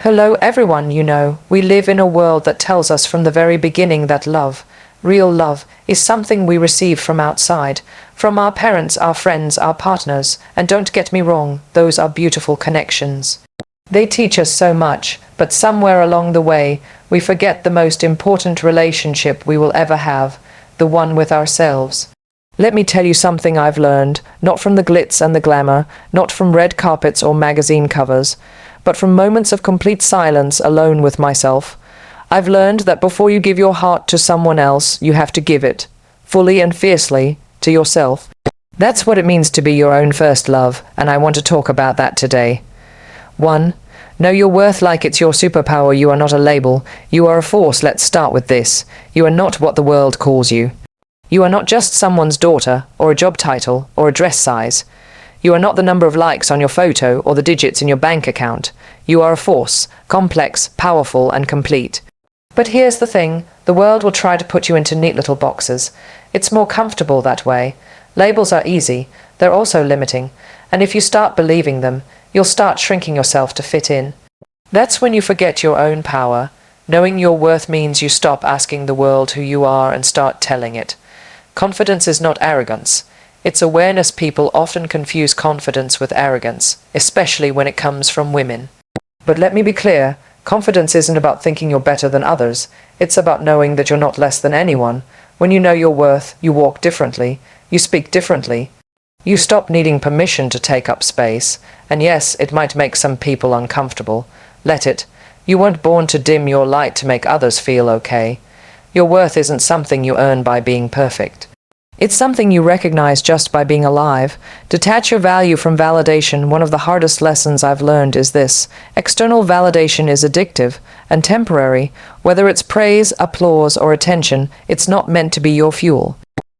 Hello everyone, we live in a world that tells us from the very beginning that love, real love, is something we receive from outside, from our parents, our friends, our partners, and don't get me wrong, those are beautiful connections. They teach us so much, but somewhere along the way, we forget the most important relationship we will ever have, the one with ourselves. Let me tell you something I've learned, not from the glitz and the glamour, not from red carpets or magazine covers, but from moments of complete silence alone with myself. I've learned that before you give your heart to someone else, you have to give it, fully and fiercely, to yourself. That's what it means to be your own first love, and I want to talk about that today. 1. Know your worth like it's your superpower. You are not a label. You are a force. Let's start with this. You are not what the world calls you. You are not just someone's daughter, or a job title, or a dress size. You are not the number of likes on your photo or the digits in your bank account. You are a force, complex, powerful, and complete. But here's the thing, the world will try to put you into neat little boxes. It's more comfortable that way. Labels are easy, they're also limiting, and if you start believing them, you'll start shrinking yourself to fit in. That's when you forget your own power. Knowing your worth means you stop asking the world who you are and start telling it. Confidence is not arrogance. It's awareness. People often confuse confidence with arrogance, especially when it comes from women. But let me be clear, confidence isn't about thinking you're better than others. It's about knowing that you're not less than anyone. When you know your worth, you walk differently, you speak differently. You stop needing permission to take up space. And yes, it might make some people uncomfortable. Let it. You weren't born to dim your light to make others feel okay. Your worth isn't something you earn by being perfect. It's something you recognize just by being alive. Detach your value from validation. One of the hardest lessons I've learned is this. External validation is addictive and temporary. Whether it's praise, applause, or attention, it's not meant to be your fuel.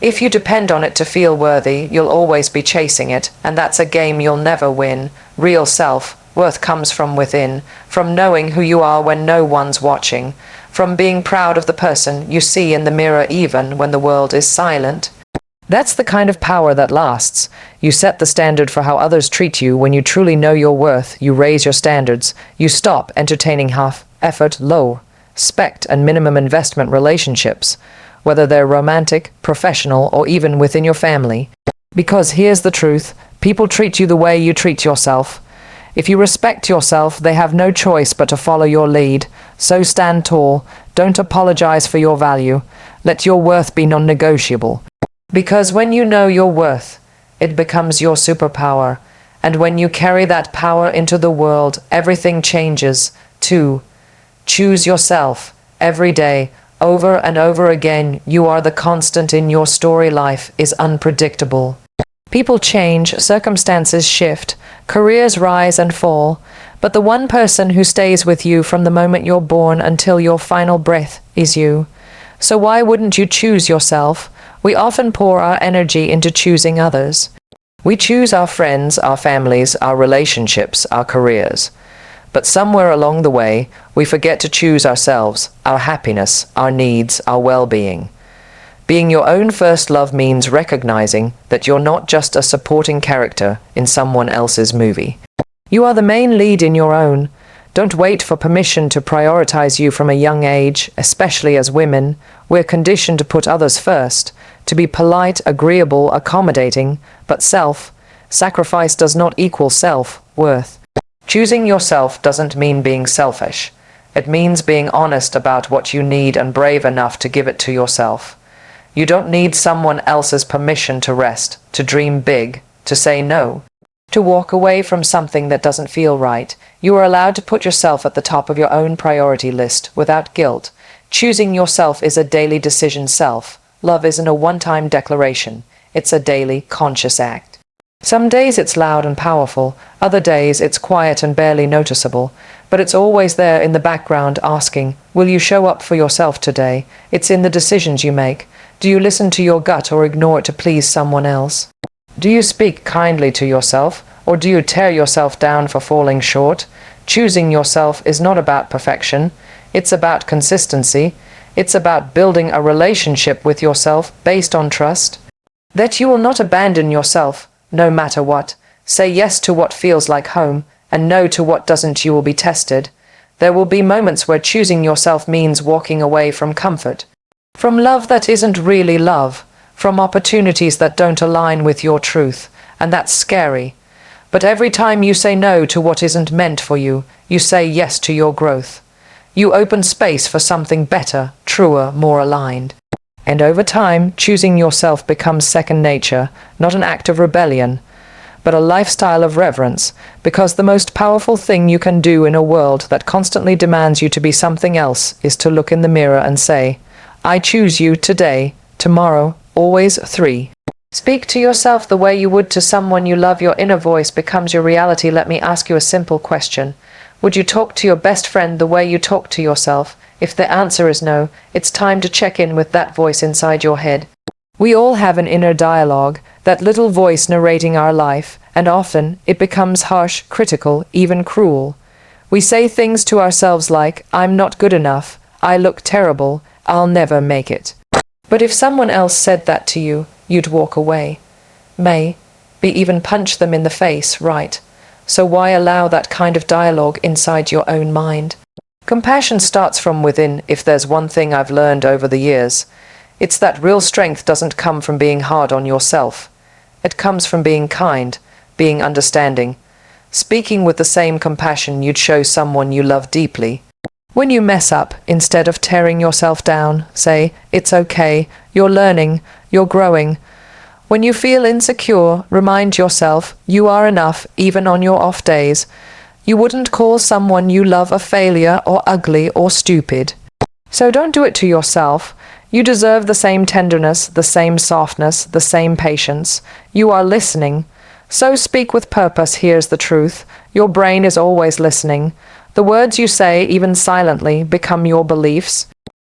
If you depend on it to feel worthy, you'll always be chasing it, and that's a game you'll never win. Real self-worth comes from within, from knowing who you are when no one's watching, from being proud of the person you see in the mirror even when the world is silent. That's the kind of power that lasts. You set the standard for how others treat you. When you truly know your worth, you raise your standards. You stop entertaining half-effort, low-spec and minimum investment relationships, whether they're romantic, professional, or even within your family. Because here's the truth, people treat you the way you treat yourself. If you respect yourself, they have no choice but to follow your lead. So stand tall. Don't apologize for your value. Let your worth be non-negotiable. Because when you know your worth, it becomes your superpower. And when you carry that power into the world, everything changes. 2. Choose yourself. Every day, over and over again, you are the constant in your story. Life is unpredictable. People change, circumstances shift, careers rise and fall, but the one person who stays with you from the moment you're born until your final breath is you. So why wouldn't you choose yourself? We often pour our energy into choosing others. We choose our friends, our families, our relationships, our careers. But somewhere along the way, we forget to choose ourselves, our happiness, our needs, our well-being. Being your own first love means recognizing that you're not just a supporting character in someone else's movie. You are the main lead in your own. Don't wait for permission to prioritize you from a young age, especially as women. We're conditioned to put others first, to be polite, agreeable, accommodating, but self-sacrifice does not equal self-worth. Choosing yourself doesn't mean being selfish. It means being honest about what you need and brave enough to give it to yourself. You don't need someone else's permission to rest, to dream big, to say no, to walk away from something that doesn't feel right. You are allowed to put yourself at the top of your own priority list without guilt. Choosing yourself is a daily decision. Self-love isn't a one-time declaration. It's a daily, conscious act. Some days it's loud and powerful, other days it's quiet and barely noticeable, but it's always there in the background asking, will you show up for yourself today? It's in the decisions you make. Do you listen to your gut or ignore it to please someone else? Do you speak kindly to yourself, or do you tear yourself down for falling short? Choosing yourself is not about perfection. It's about consistency. It's about building a relationship with yourself based on trust. That you will not abandon yourself, no matter what. Say yes to what feels like home, and no to what doesn't. You will be tested. There will be moments where choosing yourself means walking away from comfort, from love that isn't really love, from opportunities that don't align with your truth, and that's scary. But every time you say no to what isn't meant for you, you say yes to your growth. You open space for something better, truer, more aligned. And over time, choosing yourself becomes second nature, not an act of rebellion, but a lifestyle of reverence, because the most powerful thing you can do in a world that constantly demands you to be something else is to look in the mirror and say, I choose you today, tomorrow, always 3. Speak to yourself the way you would to someone you love. Your inner voice becomes your reality. Let me ask you a simple question. Would you talk to your best friend the way you talk to yourself? If the answer is no, it's time to check in with that voice inside your head. We all have an inner dialogue, that little voice narrating our life, and often it becomes harsh, critical, even cruel. We say things to ourselves like, I'm not good enough, I look terrible, I'll never make it. But if someone else said that to you, you'd walk away. Maybe even punch them in the face, right? So why allow that kind of dialogue inside your own mind? Compassion starts from within. If there's one thing I've learned over the years, it's that real strength doesn't come from being hard on yourself. It comes from being kind, being understanding, speaking with the same compassion you'd show someone you love deeply. When you mess up, instead of tearing yourself down, say, it's okay, you're learning, you're growing. When you feel insecure, remind yourself you are enough even on your off days. You wouldn't call someone you love a failure or ugly or stupid. So don't do it to yourself. You deserve the same tenderness, the same softness, the same patience. You are listening. So speak with purpose. Here's the truth. Your brain is always listening. The words you say, even silently, become your beliefs.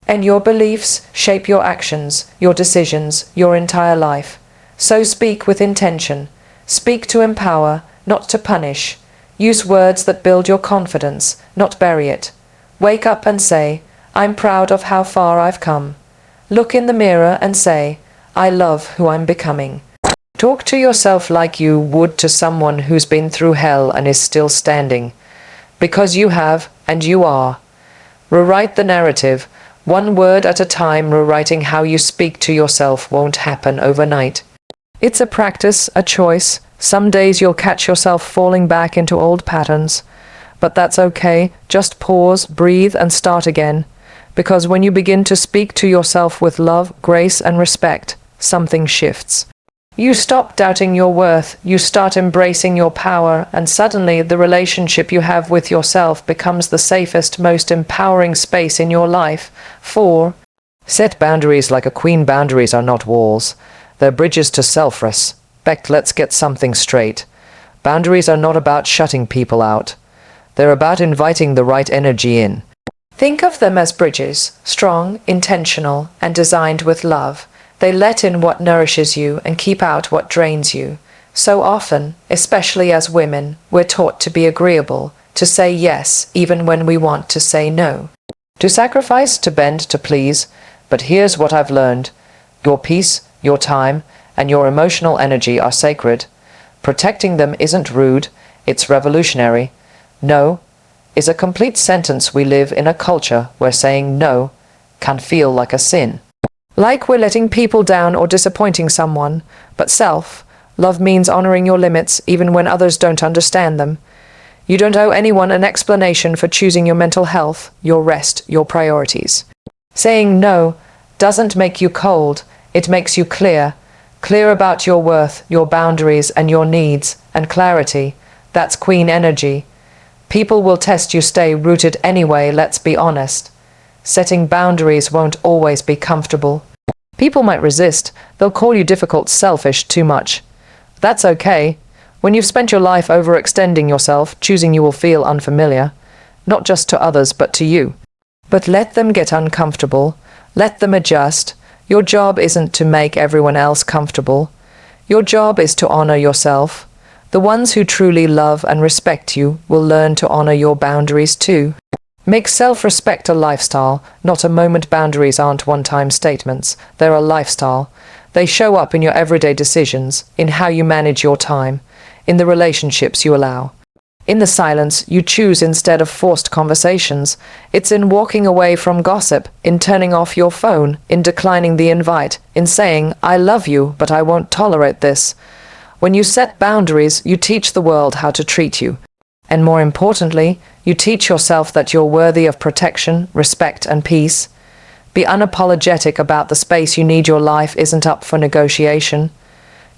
And your beliefs shape your actions, your decisions, your entire life. So speak with intention. Speak to empower, not to punish. Use words that build your confidence, not bury it. Wake up and say, I'm proud of how far I've come. Look in the mirror and say, I love who I'm becoming. Talk to yourself like you would to someone who's been through hell and is still standing. Because you have, and you are. Rewrite the narrative, one word at a time. Rewriting how you speak to yourself won't happen overnight. It's a practice, a choice. Some days you'll catch yourself falling back into old patterns. But that's okay. Just pause, breathe, and start again. Because when you begin to speak to yourself with love, grace, and respect, something shifts. You stop doubting your worth, you start embracing your power, and suddenly the relationship you have with yourself becomes the safest, most empowering space in your life. 4. Set boundaries like a queen. Boundaries are not walls. They're bridges to self-respect. Let's get something straight. Boundaries are not about shutting people out. They're about inviting the right energy in. Think of them as bridges, strong, intentional, and designed with love. They let in what nourishes you and keep out what drains you. So often, especially as women, we're taught to be agreeable, to say yes even when we want to say no, to sacrifice, to bend, to please. But here's what I've learned. Your peace, your time, and your emotional energy are sacred. Protecting them isn't rude, it's revolutionary. No is a complete sentence. We live in a culture where saying no can feel like a sin. Like we're letting people down or disappointing someone. But self-love means honoring your limits even when others don't understand them. You don't owe anyone an explanation for choosing your mental health, your rest, your priorities. Saying no doesn't make you cold, it makes you clear. Clear about your worth, your boundaries, and your needs, and clarity. That's queen energy. People will test you. Stay rooted anyway, let's be honest. Setting boundaries won't always be comfortable. People might resist. They'll call you difficult, selfish, too much. That's okay. When you've spent your life overextending yourself, choosing you will feel unfamiliar. Not just to others, but to you. But let them get uncomfortable. Let them adjust. Your job isn't to make everyone else comfortable. Your job is to honor yourself. The ones who truly love and respect you will learn to honor your boundaries too. Make self-respect a lifestyle, not a moment. Boundaries aren't one-time statements. They're a lifestyle. They show up in your everyday decisions, in how you manage your time, in the relationships you allow. In the silence, you choose instead of forced conversations. It's in walking away from gossip, in turning off your phone, in declining the invite, in saying, "I love you, but I won't tolerate this." When you set boundaries, you teach the world how to treat you. And more importantly, you teach yourself that you're worthy of protection, respect, and peace. Be unapologetic about the space you need. Your life isn't up for negotiation.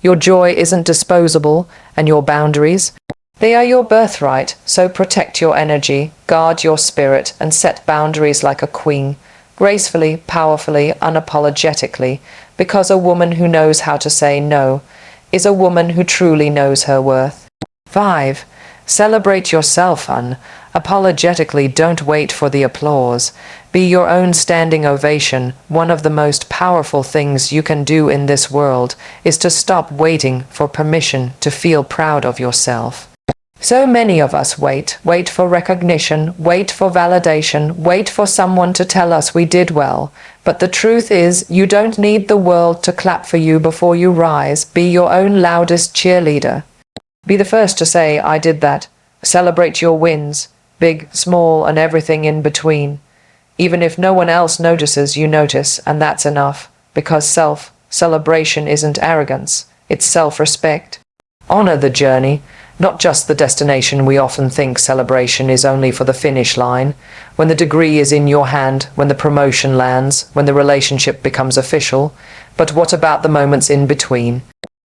Your joy isn't disposable, and your boundaries, they are your birthright, so protect your energy, guard your spirit, and set boundaries like a queen, gracefully, powerfully, unapologetically, because a woman who knows how to say no is a woman who truly knows her worth. 5. Celebrate yourself unapologetically. Don't wait for the applause. Be your own standing ovation. One of the most powerful things you can do in this world is to stop waiting for permission to feel proud of yourself. So many of us wait for recognition, wait for validation, wait for someone to tell us we did well. But the truth is, you don't need the world to clap for you before you rise. Be your own loudest cheerleader. Be the first to say, "I did that." Celebrate your wins, big, small, and everything in between. Even if no one else notices, you notice, and that's enough. Because self-celebration isn't arrogance, it's self-respect. Honor the journey, not just the destination. We often think celebration is only for the finish line, when the degree is in your hand, when the promotion lands, when the relationship becomes official. But what about the moments in between?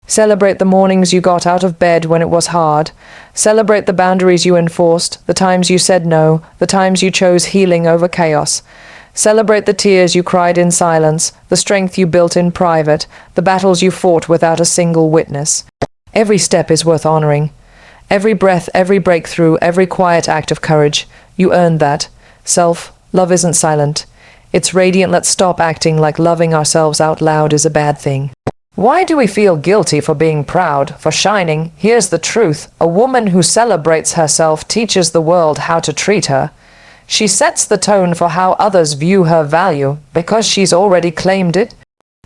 Celebrate the mornings you got out of bed when it was hard. Celebrate the boundaries you enforced, the times you said no, the times you chose healing over chaos. Celebrate the tears you cried in silence, the strength you built in private, the battles you fought without a single witness. Every step is worth honoring. Every breath, every breakthrough, every quiet act of courage. You earned that. Self-love isn't silent. It's radiant. Let's stop acting like loving ourselves out loud is a bad thing. Why do we feel guilty for being proud, for shining? Here's the truth. A woman who celebrates herself teaches the world how to treat her. She sets the tone for how others view her value because she's already claimed it.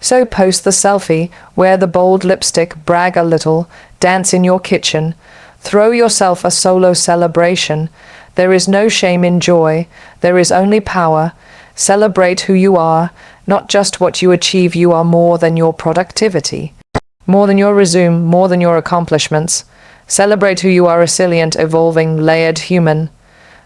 So post the selfie, wear the bold lipstick, brag a little, dance in your kitchen. Throw yourself a solo celebration. There is no shame in joy. There is only power. Celebrate who you are, not just what you achieve. You are more than your productivity, more than your resume, more than your accomplishments. Celebrate who you are, resilient, evolving, layered human.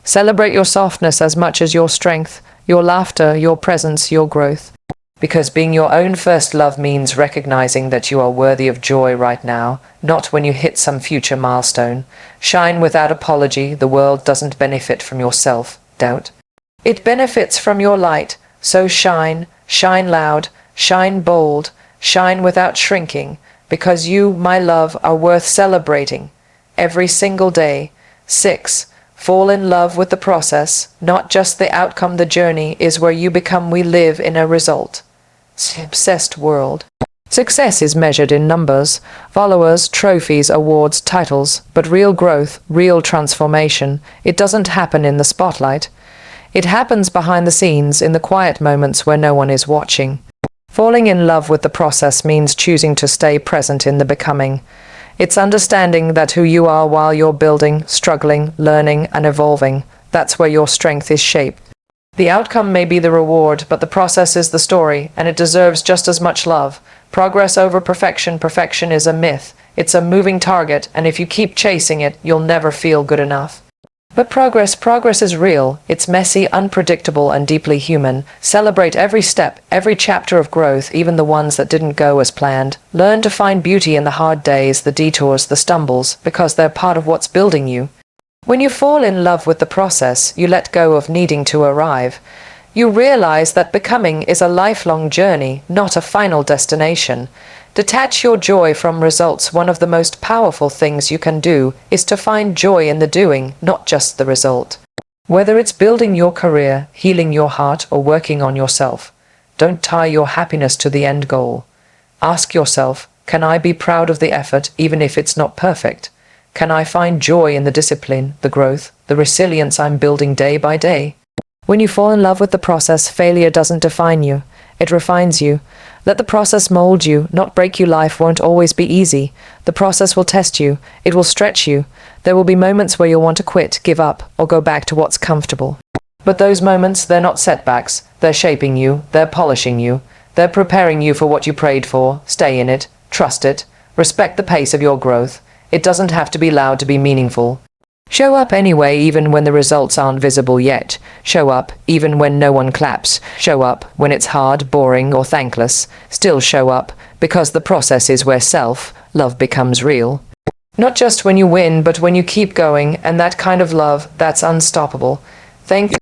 Celebrate your softness as much as your strength, your laughter, your presence, your growth. Because being your own first love means recognizing that you are worthy of joy right now, not when you hit some future milestone. Shine without apology. The world doesn't benefit from your self-doubt. It benefits from your light. So shine, shine loud, shine bold, shine without shrinking, because you, my love, are worth celebrating every single day. 6. Fall in love with the process, not just the outcome. The journey is where you become. We live in a result obsessed world. Success is measured in numbers, followers, trophies, awards, titles, but real growth, real transformation, it doesn't happen in the spotlight. It happens behind the scenes, in the quiet moments where no one is watching. Falling in love with the process means choosing to stay present in the becoming. It's understanding that who you are while you're building, struggling, learning, and evolving, that's where your strength is shaped. The outcome may be the reward, but the process is the story, and it deserves just as much love. Progress over perfection. Perfection is a myth. It's a moving target, and if you keep chasing it, you'll never feel good enough. But progress is real. It's messy, unpredictable, and deeply human. Celebrate every step, every chapter of growth, even the ones that didn't go as planned. Learn to find beauty in the hard days, the detours, the stumbles, because they're part of what's building you. When you fall in love with the process, you let go of needing to arrive. You realize that becoming is a lifelong journey, not a final destination. Detach your joy from results. One of the most powerful things you can do is to find joy in the doing, not just the result. Whether it's building your career, healing your heart, or working on yourself, don't tie your happiness to the end goal. Ask yourself, can I be proud of the effort even if it's not perfect? Can I find joy in the discipline, the growth, the resilience I'm building day by day? When you fall in love with the process, failure doesn't define you. It refines you. Let the process mold you, not break you. Life won't always be easy. The process will test you. It will stretch you. There will be moments where you'll want to quit, give up, or go back to what's comfortable. But those moments, they're not setbacks. They're shaping you. They're polishing you. They're preparing you for what you prayed for. Stay in it. Trust it. Respect the pace of your growth. It doesn't have to be loud to be meaningful. Show up anyway, even when the results aren't visible yet. Show up, even when no one claps. Show up, when it's hard, boring, or thankless. Still show up, because the process is where self-love becomes real. Not just when you win, but when you keep going, and that kind of love, that's unstoppable. Thank you.